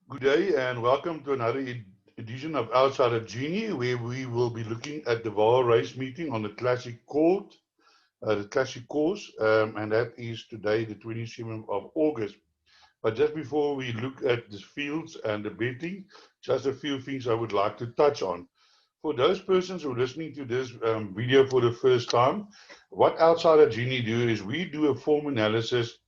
Good day and welcome to another edition of Outside of Genie, where we will be looking at the VAR race meeting on the classic course, and that is today, the 27th of August. But just before we look at the fields and the betting, just a few things I would like to touch on. For those persons who are listening to this video for the first time, what Outside of Genie do is we do a form analysis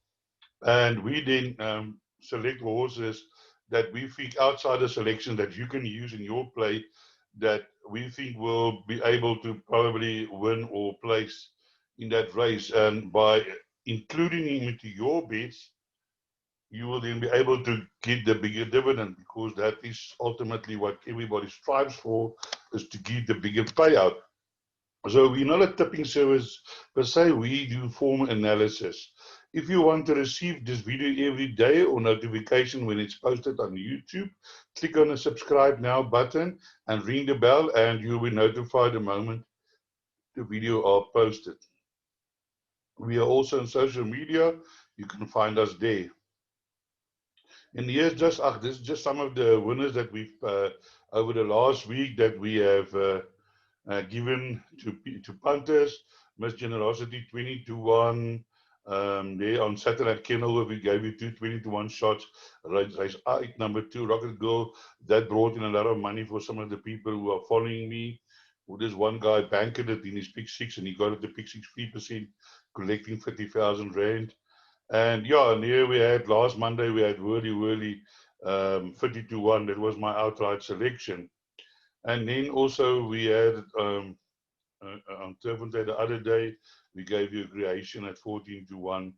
and we then select horses that we think outside the selection that you can use in your play that we think will be able to probably win or place in that race. And by including him into your bets, you will then be able to get the bigger dividend because that is ultimately what everybody strives for, is to get the bigger payout. So we're not a tipping service per se, we do form analysis. If you want to receive this video every day or notification when it's posted on YouTube, click on the subscribe now button and ring the bell and you'll be notified the moment the video are posted. We are also on social media, you can find us there. And here's just, this is just some of the winners that we've, over the last week that we have given to punters. Miss Generosity 20-1. There on Saturday at Kenilworth, we gave you 2 20-1 shots. Race 8, number 2, Rocket Girl. That brought in a lot of money for some of the people who are following me. This one guy banked it in his pick 6 and he got it to pick 6 3%, collecting 50,000 Rand. And yeah, and here we had last Monday, we had Whirly 50-1. That was my outright selection. And then also we had on Turpentine the other day, we gave you a creation at 14-1.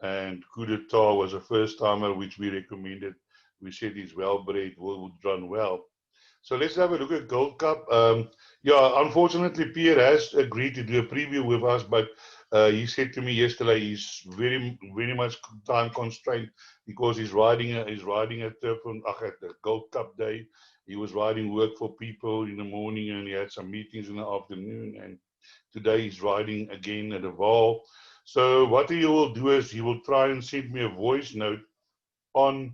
And Coup d'etat was a first timer, which we recommended. We said he's well bred, will run well. So let's have a look at Gold Cup. Yeah, unfortunately, Pierre has agreed to do a preview with us, but he said to me yesterday he's very much time constrained because he's riding at the Gold Cup day. He was riding work for people in the morning and he had some meetings in the afternoon. And today he's riding again at the Vaal. So what he will do is he will try and send me a voice note on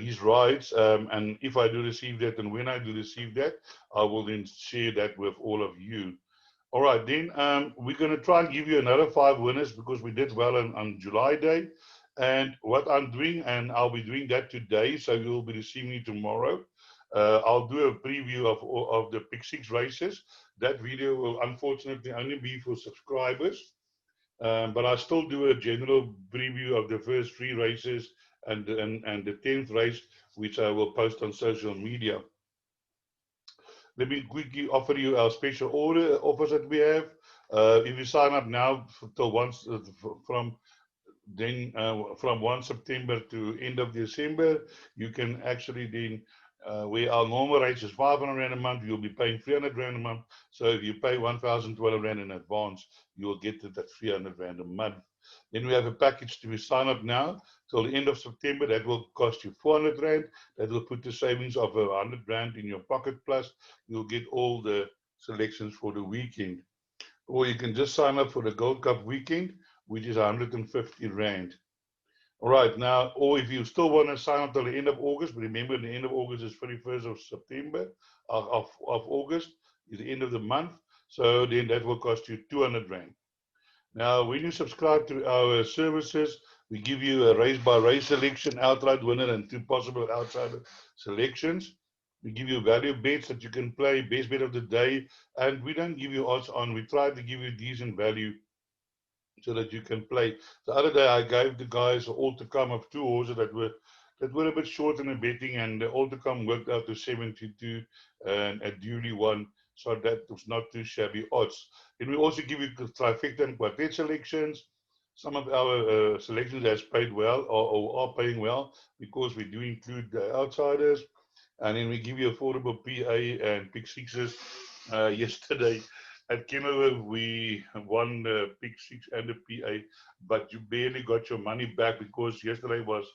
his rides, and if I do receive that and when I do receive that, I will then share that with all of you. All right, then we're going to try and give you another 5 winners because we did well on July Day. And what I'm doing, and I'll be doing that today, so you'll be receiving it tomorrow. I'll do a preview of the Pick 6 races. That video will unfortunately only be for subscribers. But I still do a general preview of the first 3 races and the 10th race, which I will post on social media. Let me quickly offer you our special order offers that we have. If you sign up now till once from then from 1 September to end of December, you can actually then, where our normal rate is 500 Rand a month, you'll be paying 300 Rand a month. So if you pay 1,012 Rand in advance, you will get it at 300 Rand a month. Then we have a package to sign up now till the end of September. That will cost you 400 Rand. That will put the savings of 100 Rand in your pocket. Plus, you'll get all the selections for the weekend. Or you can just sign up for the Gold Cup weekend, which is 150 Rand. All right, now, or if you still want to sign up till the end of August, but remember the end of August is 31st of September, of August, is the end of the month. So then that will cost you 200 Rand. Now, when you subscribe to our services, we give you a race by race selection, outright winner, and 2 possible outside selections. We give you value bets that you can play, best bet of the day, and we don't give you odds on. We try to give you decent value so that you can play. The other day, I gave the guys an all-to-come of 2 horses that were a bit short in the betting, and the all-to-come worked out to 72 and a duly won. So that was not too shabby odds. Then we also give you trifecta and quartet selections. Some of our selections has paid well or are paying well because we do include the outsiders. And then we give you affordable PA and pick sixes. Yesterday at Kenilworth, we won the pick 6 and the PA, but you barely got your money back because yesterday was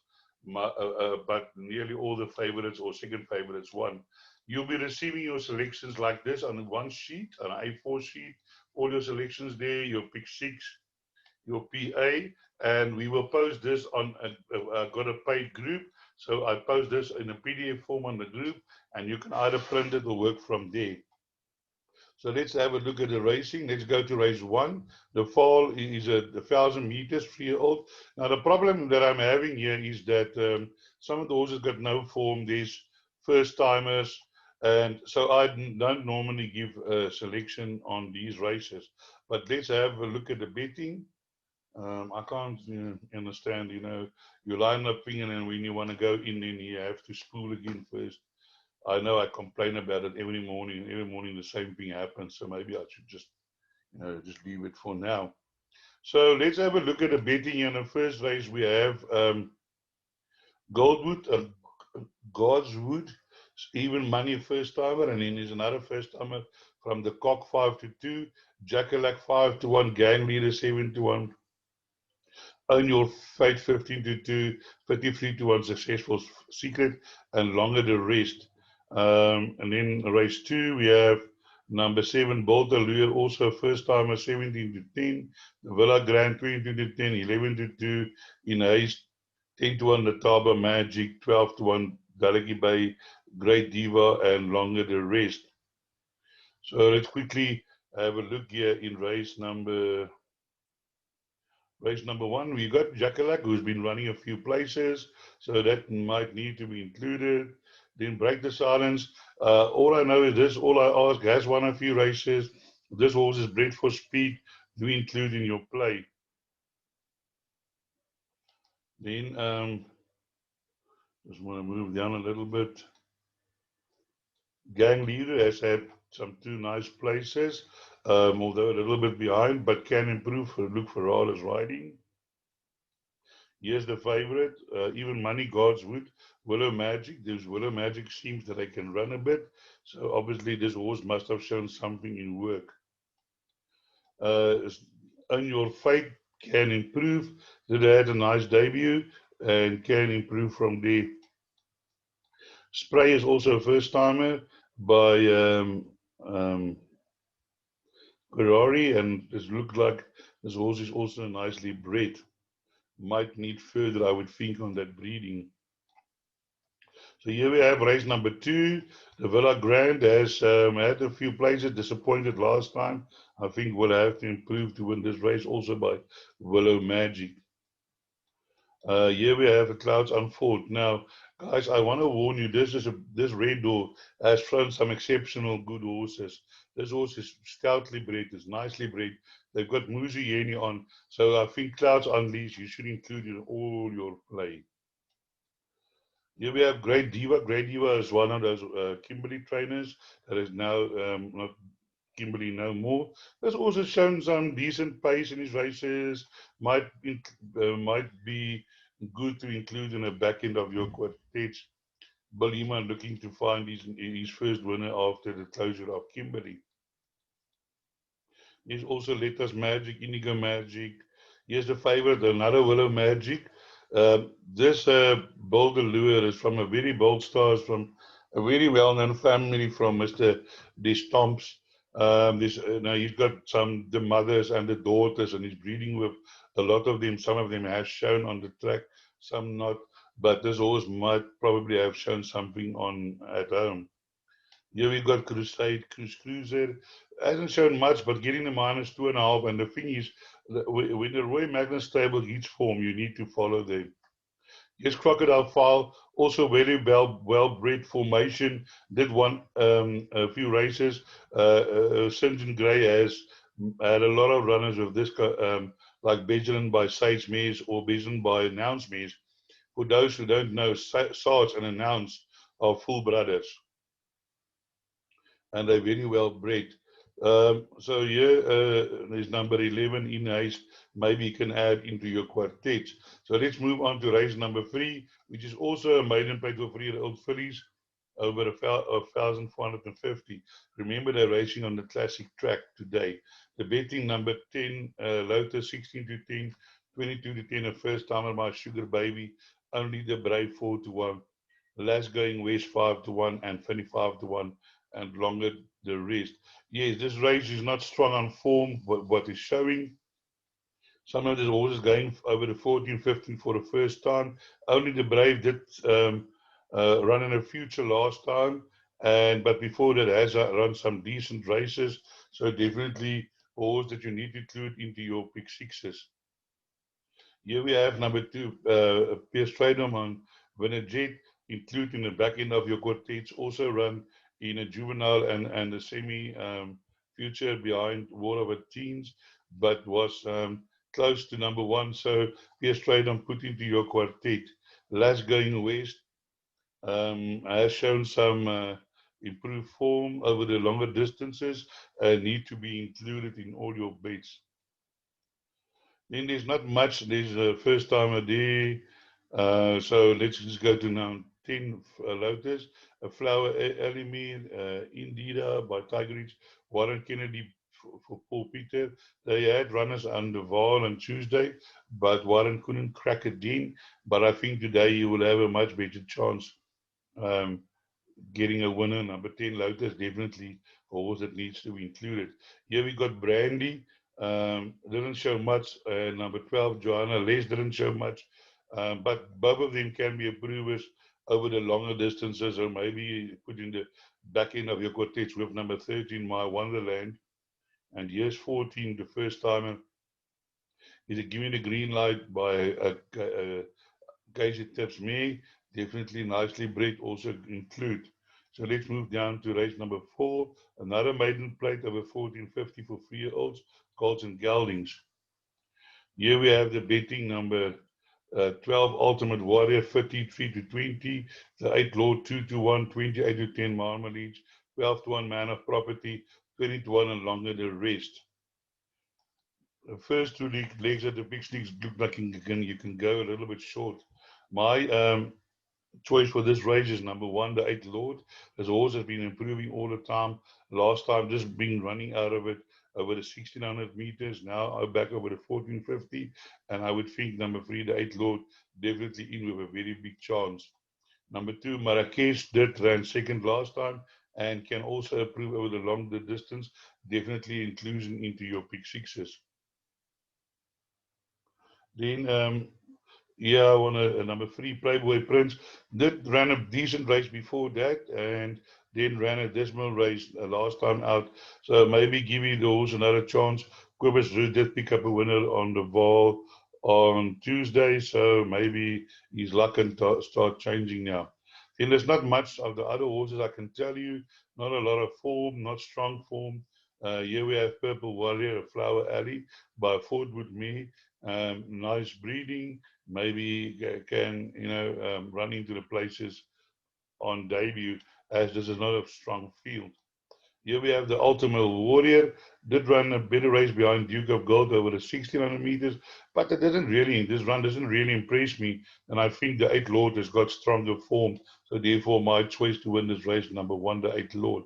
but nearly all the favorites or second favorites won. You'll be receiving your selections like this on one sheet, an A4 sheet, all your selections there, your pick 6, your PA, and we will post this on got a paid group. So I post this in a PDF form on the group, and you can either print it or work from there. So let's have a look at the racing. Let's go to race 1. The fall is a 1,000 meters, 3-year-old. Now the problem that I'm having here is that some of the horses got no form. There's first timers, and so I don't normally give a selection on these races. But let's have a look at the betting. I can't understand, you line up thing, and then when you want to go in, then you have to spool again first. I know I complain about it every morning. Every morning the same thing happens. So maybe I should just, just leave it for now. So let's have a look at the betting. In the first race we have Goldwood, Godswood, even money first timer, and then there's another first timer from the Cock 5-2, Jackalack 5-1, Gang Leader 7-1. Own Your Fate 15-2, 53-1 Successful Secret, and Longer the Rest. And then race 2, we have number 7, Bolt Allure, also first timer 17-10, the Villa Grand 22-10, 11-2, in Haste 10-1, the Taba Magic 12-1, Daleki Bay, Great Diva, and Longer the Rest. So let's quickly have a look here in race number 1. We got Jackalack, who's been running a few places, so that might need to be included. Then Break the Silence. All I know is this, all I ask, has won a few races. This horse is bred for speed. Do include in your play. Then, just want to move down a little bit. Gang Leader has had some 2 nice places, although a little bit behind, but can improve for Luke Ferrara's riding. Here's the favorite, even Money Godswood, Willow Magic. There's Willow Magic seems that they can run a bit. So obviously this horse must have shown something in work. On Your Fate can improve. They had a nice debut and can improve from there. Spray is also a first timer by Ferrari, and it looks like this horse is also nicely bred. Might need further, I would think, on that breeding. So here we have race number 2. The Villa Grand has had a few places, disappointed last time. I think we'll have to improve to win this race, also by Willow Magic. Here we have the Clouds Unfold. Now, guys, I want to warn you, this Red Door has thrown some exceptional good horses. This horse is stoutly bred, is nicely bred. They've got Muzieni on, so I think Clouds Unleashed you should include in all your play. Here we have Great Diva. Great Diva is one of those Kimberley trainers that is now not Kimberley no more. Has also shown some decent pace in his races. Might be good to include in the back end of your quartets. Bill Eman looking to find his first winner after the closure of Kimberley. There's also Letters Magic, Indigo Magic. Here's the favorite, another Willow Magic. This Bold Allure is from a very bold stars, from a very well-known family from Mr. Destomps. Now he's got the mothers and the daughters, and he's breeding with a lot of them. Some of them have shown on the track, some not. But this horse might probably have shown something on at home. Here we got Cruiser. Hasn't shown much, but getting the -2.5. And the thing is, when the Roy Magnus stable hits form, you need to follow them. Yes, Crocodile File, also very well-bred formation. Did won a few races. St. John Gray has had a lot of runners with this, like Benjamin by Sage Mares or Benjamin by Announce Mares. For those who don't know, Sarge and Announce are full brothers, and they're very well bred. So here is number 11 in haste. Maybe you can add into your quartets. So let's move on to race number 3, which is also a maiden plate for 3-year-old fillies over 1,450. Remember, they're racing on the classic track today. The betting number 10, Lotus 16-10, 22-10, a first timer by Sugar Baby. Only the Brave 4-1. Last Going West 5-1 and 25-1, and Longer the Rest. Yes, this race is not strong on form, but what is showing. Some of the horses going over the 14, 15 for the first time. Only the Brave did run in a future last time, but before that has run some decent races. So definitely a horse that you need to include into your pick sixes. Here we have number 2, Pierce Stradom on Winner Jet, include in the back end of your quartets, also run in a juvenile and a semi future behind War of a Teens, but was close to number 1. So Pierce Stradom put into your quartet. Last Going West has shown some improved form over the longer distances and need to be included in all your bets. Then there's not much. There's a first timer there. So let's just go to now 10 Lotus. A Flower Element, Indida by Tiger Ridge, Warren Kennedy for Paul Peter. They had runners under Vaal on Tuesday, but Warren couldn't crack it in. But I think today you will have a much better chance getting a winner. Number 10 Lotus, definitely a horse that needs to be included. Here we got Brandy. Didn't show much. Number 12, Joanna Les didn't show much. But both of them can be improvers over the longer distances, or maybe put in the back end of your quartets with number 13, My Wonderland. And here's 14, the first timer. Is it giving the green light by Casey Tips Me? Definitely nicely bred, also include. So let's move down to race number 4. Another maiden plate over 1450 for 3-year-olds, colts and geldings. Here we have the betting number 12 Ultimate Warrior 53 to 20, the 8 Lord 2 to 1, 28 to 10 Marmalades, 12 to 1 Man of Property, 20 to 1 and longer the rest. The first 2 legs at the big sticks look like you can go a little bit short. My choice for this race is number 1, the 8 Lord. This horse has been improving all the time. Last time just been running out of it over the 1600 meters, now back over the 1450, and I would think number 3, the 8 Lord, definitely in with a very big chance. Number 2, Marrakesh did run second last time and can also improve over the longer distance, definitely inclusion into your pick sixes. Then yeah, I want a number 3, Playboy Prince. Did run a decent race before that, and then ran a dismal race last time out. So maybe give the horse another chance. Cobus Roos did pick up a winner on the Vaal on Tuesday, so maybe his luck can start changing now. Then there's not much of the other horses I can tell you. Not a lot of form, not strong form. Here we have Purple Warrior, a Flower Alley by Ford with Me. Nice breeding. Maybe can run into the places on debut, as this is not a strong field. Here we have the Ultimate Warrior. Did run a better race behind Duke of Gold over the 1600 meters, but this run doesn't really impress me. And I think the 8 Lord has got stronger form. So therefore, my choice to win this race, number 1, the 8 Lord.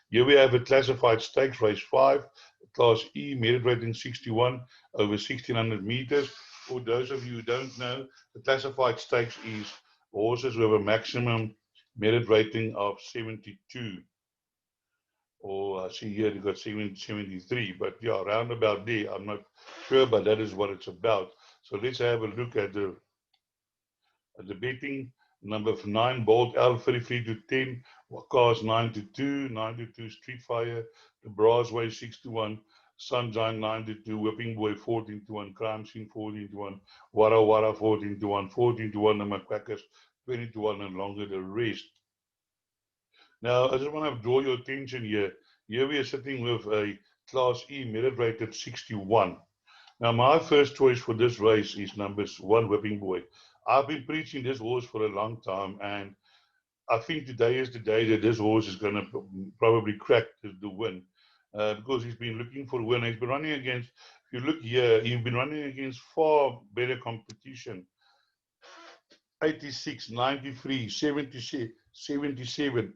Here we have a classified stakes race 5, Class E, merit rating 61 over 1600 meters. For those of you who don't know, the classified stakes is horses with a maximum merit rating of 72. Or I see here they got 73, but yeah, around about there. I'm not sure, but that is what it's about. So let's have a look at the betting. Number 9, Bolt L 33 to 10, Cars 9 to 2, 9 to 2, Street Fire, the Brasway 6 to 1, Sunshine 9 to 2, Whipping Boy 14 to 1, Crime Scene 14 to 1, Wara Wara 14 to 1, 14 to 1, the McQuackers 20 to 1, and longer the rest. Now, I just want to draw your attention here. Here we are sitting with a Class E merit rated 61. Now, my first choice for this race is number 1, Whipping Boy. I've been preaching this horse for a long time, and I think today is the day that this horse is going to probably crack the win, because he's been looking for a win. He's been running against, if you look here, he's been running against far better competition. 86, 93, 77,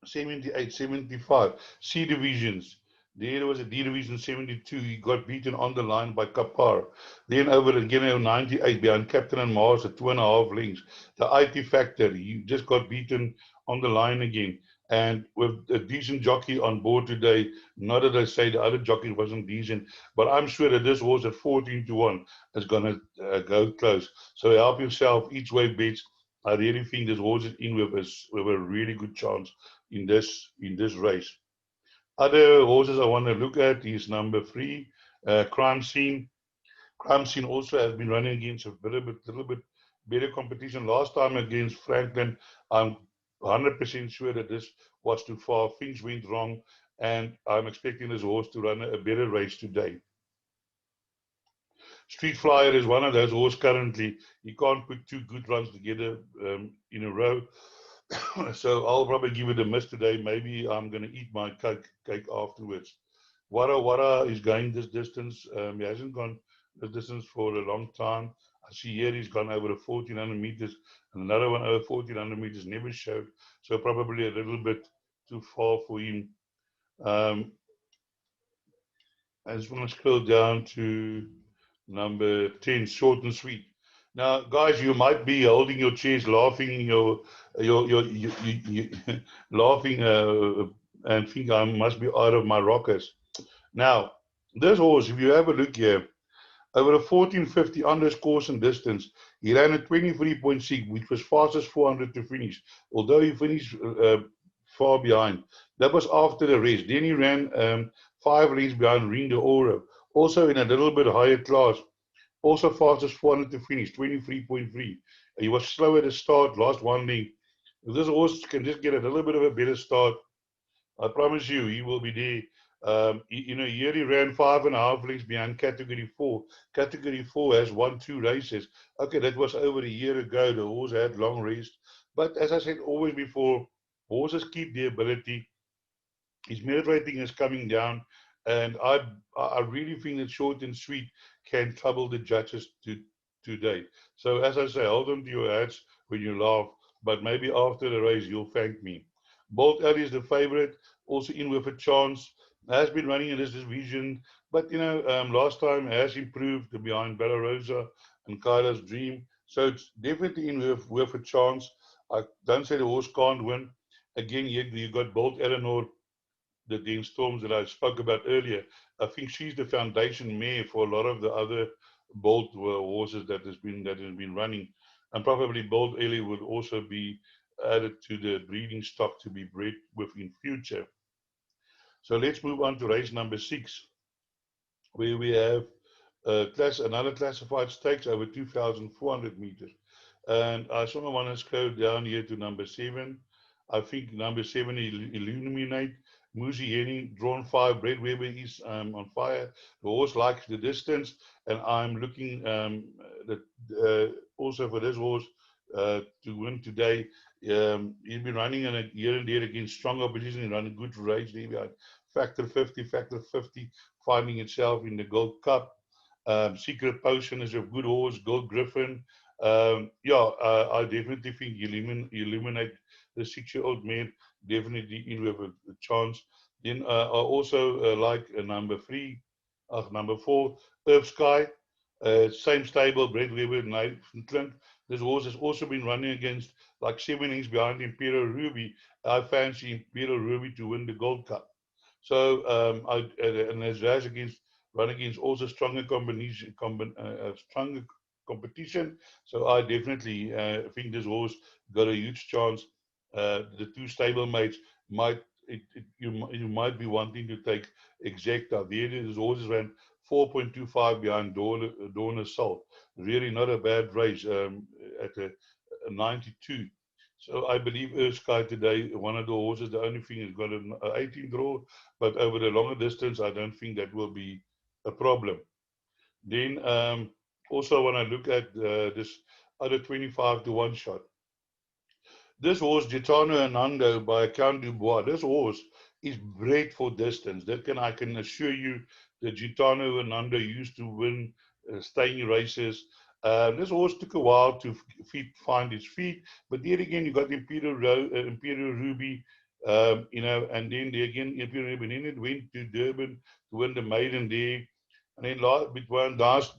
78, 75, C divisions. There was a D division 72. He got beaten on the line by Kapar. Then over again 98 behind Captain and Mars at 2.5 lengths. The IT Factor, he just got beaten on the line again. and with a decent jockey on board today. Not that I say the other jockey wasn't decent, but I'm sure that this horse at 14 to 1 is going to go close. So help yourself, each way bets. I really think this horse is in with a really good chance in this race. Other horses I want to look at is number 3, Crime Scene. Crime Scene also has been running against a little bit better competition. Last time against Franklin, I'm 100% sure that this was too far. Things went wrong, and I'm expecting this horse to run a better race today. Street Flyer is one of those horses currently. You can't put two good runs together in a row. So I'll probably give it a miss today. Maybe I'm going to eat my cake afterwards. Wara is going this distance. He hasn't gone this distance for a long time. I see here he's gone over the 1400 meters, and another one over 1400 meters never showed. So probably a little bit too far for him. I just want to scroll down to number 10, Short and Sweet. Now, guys, you might be holding your chairs, laughing, laughing, and think I must be out of my rockers. Now, this horse, if you have a look here, over a 1450 underscores and distance, he ran a 23.6, which was fastest 400 to finish, although he finished far behind. That was after the race. Then he ran 5 lanes behind Ring de Oro, also in a little bit higher class, also fastest 400 to finish, 23.3. He was slow at the start, last one lane. If this horse can just get a little bit of a better start, I promise you, he will be there. Here he ran 5.5 lengths behind Category 4. Category 4 has won 2 races. Okay, that was over a year ago. The horse had long raced. But as I said always before, horses keep their ability. His merit rating is coming down. And I really think that Short and Sweet can trouble the judges today. So as I say, hold on to your hats when you laugh. But maybe after the race, you'll thank me. Bolt Alley is the favorite, also in with a chance. Has been running in this division, but last time has improved behind Bella Rosa and Kyla's Dream. So it's definitely in with a chance. I don't say the horse can't win. Again, you got Bolt Eleanor, the Dean Storms that I spoke about earlier. I think she's the foundation mare for a lot of the other Bolt horses that has been running, and probably Bolt Ellie would also be added to the breeding stock to be bred with in future. So let's move on to race number 6, where we have another classified stakes over 2,400 meters. And I sort of want to scroll down here to number 7. I think number 7, Illuminate. Muzi Henning, drawn 5. Brett Weber is on fire. The horse likes the distance, and I'm looking also for this horse to win today. He's been running in here and there against strong opposition. He ran a good race there behind Factor 50, finding itself in the Gold Cup. Secret Potion is a good horse. Gold Griffin. I definitely think Illuminate the 6-year-old mare, definitely in with a chance. Then I also like number 4, Earth Sky. Same stable, Brett Weber, Nathan Clint. This horse has also been running against like 7 innings behind Imperial Ruby. I fancy Imperial Ruby to win the Gold Cup. So and as against run against also stronger stronger competition. So I definitely think this horse got a huge chance. The 2 stablemates you might be wanting to take Exacta. This horse ran 4.25 behind Dawn Assault. Really not a bad race at a 92. So I believe Earth Sky today, one of the horses, the only thing is got an 18 draw, but over the longer distance, I don't think that will be a problem. Then also when I look at this other 25 to 1 shot, this horse, Gitano Anando by Count Dubois, this horse is bred for distance. I can assure you that Gitano Anando used to win staying races. This horse took a while to find its feet, but there again, you got Imperial Ruby, and then there again, Imperial Ruby, and then it went to Durban to win the maiden there. And then with one dance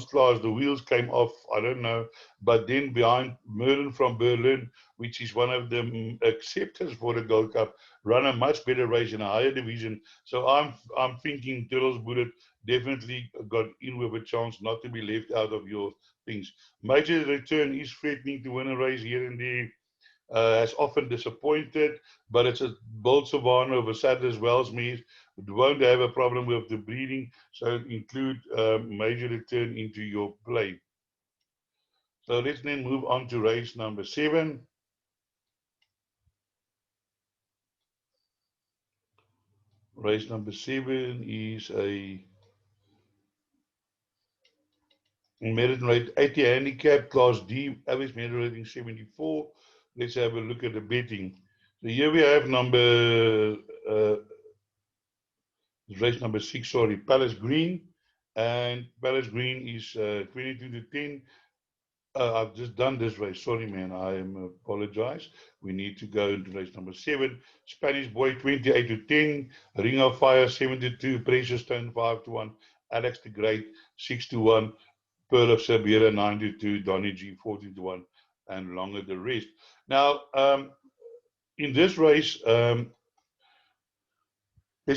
class, the wheels came off. I don't know. But then behind Merlin from Berlin, which is one of the acceptors for the Gold Cup, run a much better race in a higher division. So I'm thinking Turtles Bullet definitely got in with a chance not to be left out of your things. Major Return is threatening to win a race here and there. Has often disappointed, but it's a bold Savannah over Sadler's Wells means it won't have a problem with the breeding, so include Major Return into your play. So let's then move on to race number 7. Race number 7 is a merit rate 80 handicap, class D, average merit rating 74. Let's have a look at the betting. So here we have race number 6, sorry, Palace Green. And Palace Green is 22 to 10. I've just done this race. Sorry, man. I apologize. We need to go into race number 7. Spanish Boy 28 to 10. Ring of Fire 72. Precious Stone 5 to 1. Alex the Great 6 to 1. Pearl of Siberia 9 to 2. Donny G 14 to 1. And longer the rest. Now, in this race, there's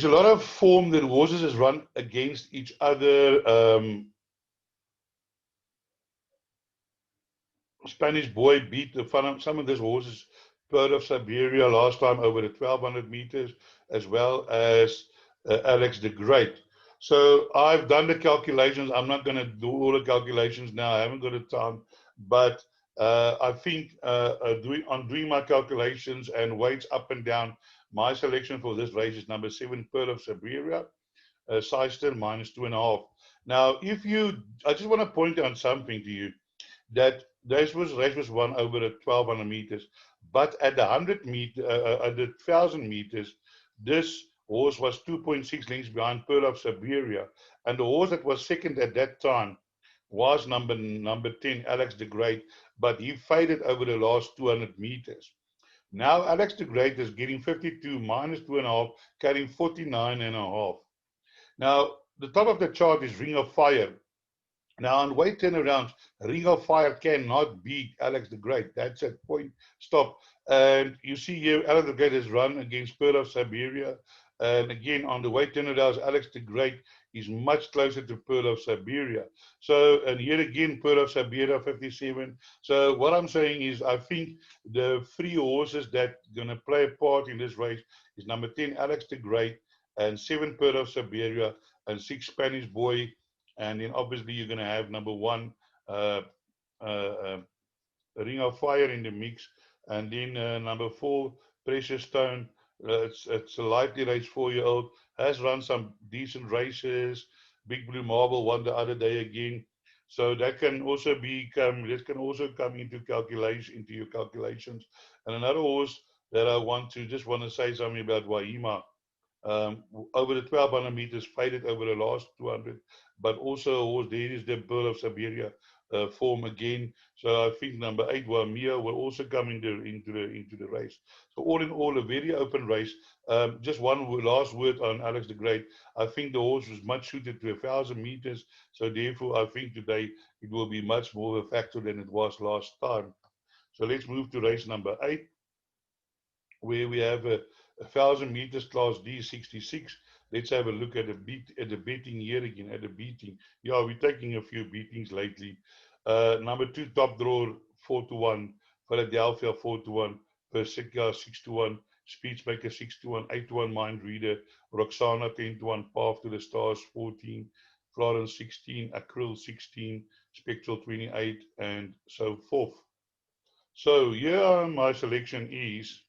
a lot of form that horses has run against each other. Spanish Boy beat some of these horses, Pearl of Siberia last time over the 1200 meters, as well as Alex the Great. So I've done the calculations. I'm not going to do all the calculations now. I haven't got the time. But I think doing my calculations and weights up and down, my selection for this race is number 7, Pearl of Siberia, Syston minus 2.5. Now, I just want to point out something to you that race was won over the 1200 meters, but at the 100 meter, at the 1000 meters, this horse was 2.6 lengths behind Pearl of Siberia, and the horse that was second at that time was number 10, Alex the Great, but he faded over the last 200 meters. Now Alex the Great is getting 52 minus 2.5, carrying 49.5. Now the top of the chart is Ring of Fire. Now, on weight turnarounds, Ring of Fire cannot beat Alex the Great. That's at point stop. And you see here, Alex the Great has run against Pearl of Siberia. And again, on the weight turnarounds, Alex the Great is much closer to Pearl of Siberia. So, and here again, Pearl of Siberia, 57. So, what I'm saying is, I think the 3 horses that going to play a part in this race is number 10, Alex the Great, and 7, Pearl of Siberia, and 6, Spanish Boy. And then obviously you're going to have number 1, uh, uh, Ring of Fire in the mix. And then number 4, Precious Stone. It's a lightly raced 4-year-old. Has run some decent races. Big Blue Marble won the other day again. So that can also come into your calculations. And another horse that I want to say something about Wahima. Over the 1200 meters, faded over the last 200, but also there is the Pearl of Siberia form again. So I think number 8, Wamia, will also come into the race. So all in all, a very open race. Just one last word on Alex the Great. I think the horse was much suited to 1000 meters. So therefore, I think today it will be much more of a factor than it was last time. So let's move to race number 8, where we have a 1000 meters class D66. Let's have a look at the beating here again, at the beating. Yeah, we're taking a few beatings lately. Number 2, Top Drawer 4 to 1, Philadelphia 4 to 1, Persica 6 to 1, Speechmaker 6 to 1, 8 to 1, Mind Reader, Roxana 10 to 1, Path to the Stars 14, Florence 16, Acryl 16, Spectral 28, and so forth. So here my selection is.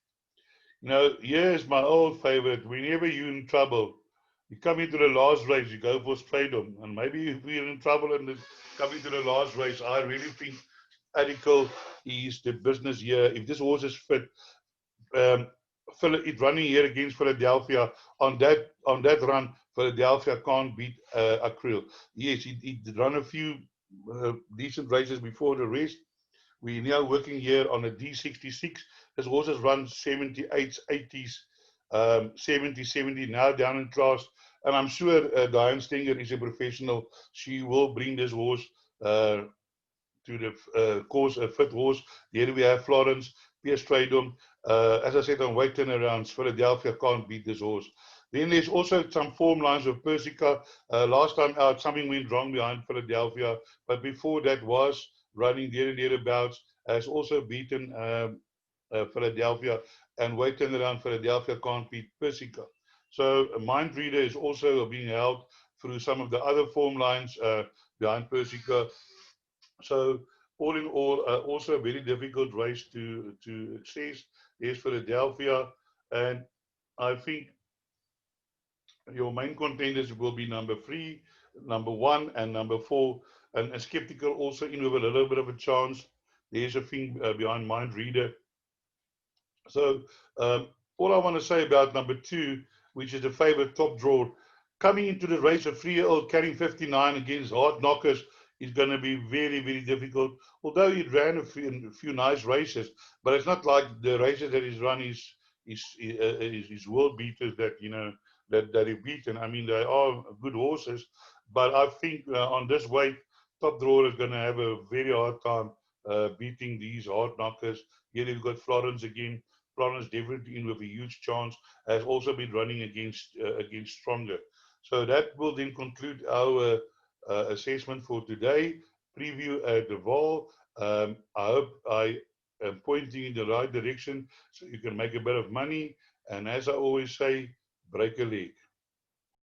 Now, here's my old favorite. Whenever you're in trouble, you come into the last race, you go for Straydom. And maybe if we're in trouble and come into the last race, I really think Adical is the business here. If this horse is fit, it running here against Philadelphia on that run, Philadelphia can't beat Acryl. Yes, he run a few decent races before the race. We're now working here on a D66. This horse has run 78s, 80s, 70, 70, now down in class And I'm sure Diane Stenger is a professional. She will bring this horse to the course, a fit horse. Here we have Florence, Pierce Stradum. As I said, on weight turnarounds, Philadelphia can't beat this horse. Then there's also some form lines of Persica. Last time out, something went wrong behind Philadelphia, but before that was running there and thereabouts. Has also beaten Philadelphia, and weight turnaround Philadelphia can't beat Persica. So Mind Reader is also being held through some of the other form lines behind Persica. So all in all, also a very difficult race to assess. There's Philadelphia, and I think your main contenders will be number 3, number 1, and number 4. And Skeptical also in with a little bit of a chance. There's a thing behind Mind Reader. So all I want to say about number 2, which is the favorite top drawer, coming into the race, a 3-year-old carrying 59 against hard knockers is going to be very, very difficult. Although he ran a few nice races, but it's not like the races that he's run is world beaters that that he beaten. I mean, they are good horses, but I think on this weight, top drawer is going to have a very hard time beating these hard knockers. Here you've got Florence again. Florence definitely in with a huge chance. Has also been running against Stronger. So that will then conclude our assessment for today. Preview at the Vaal. I hope I am pointing in the right direction so you can make a bit of money. And as I always say, break a leg.